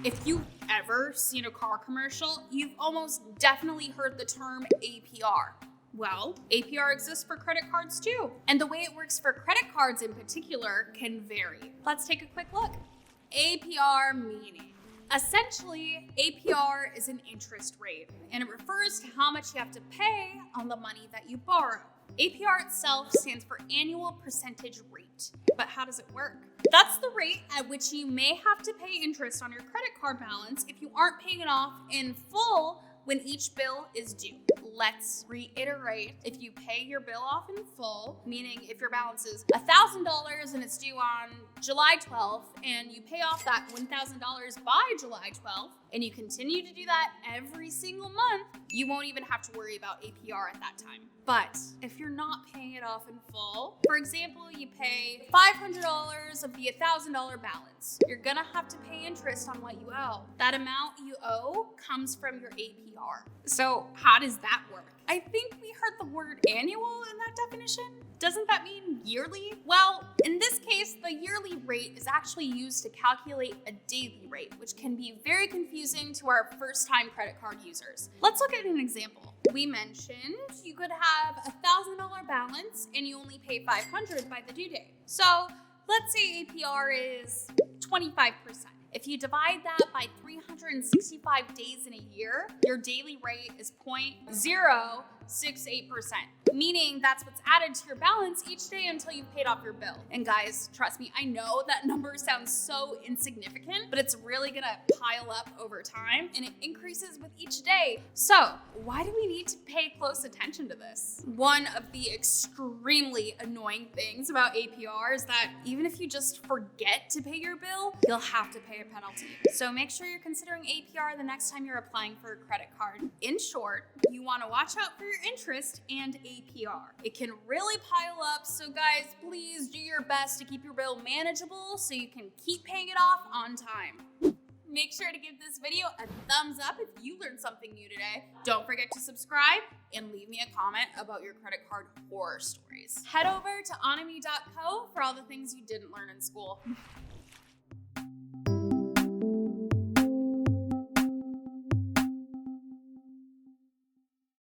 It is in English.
If you've ever seen a car commercial, you've almost definitely heard the term APR. Well, APR exists for credit cards too. And the way it works for credit cards in particular can vary. Let's take a quick look. APR meaning. Essentially, APR is an interest rate, and it refers to how much you have to pay on the money that you borrow. APR itself stands for annual percentage rate. But how does it work? That's the rate at which you may have to pay interest on your credit card balance if you aren't paying it off in full when each bill is due. Let's reiterate, if you pay your bill off in full, meaning if your balance is $1,000 and it's due on July 12th, and you pay off that $1,000 by July 12th, and you continue to do that every single month, you won't even have to worry about APR at that time. But if you're not paying it off in full, for example, you pay $500 of the $1,000 balance, you're gonna have to pay interest on what you owe. That amount you owe comes from your APR. So how does that work? I think we heard the word annual in that definition. Doesn't that mean yearly? Well, in this case, the yearly rate is actually used to calculate a daily rate, which can be very confusing to our first-time credit card users. Let's look at an example. We mentioned you could have a $1,000 balance and you only pay $500 by the due date. So let's say APR is 25%. If you divide that by 365 days in a year, your daily rate is 0.068%, meaning that's what's added to your balance each day until you've paid off your bill. And guys, trust me, I know that number sounds so insignificant, but it's really gonna pile up over time and it increases with each day. So why do we need to pay close attention to this? One of the extremely annoying things about APR is that even if you just forget to pay your bill, you'll have to pay a penalty. So make sure you're considering APR the next time you're applying for a credit card. In short, you want to watch out for your interest and APR. It can really pile up, so guys, please do your best to keep your bill manageable so you can keep paying it off on time. Make sure to give this video a thumbs up if you learned something new today. Don't forget to subscribe and leave me a comment about your credit card horror stories. Head over to onomy.co for all the things you didn't learn in school.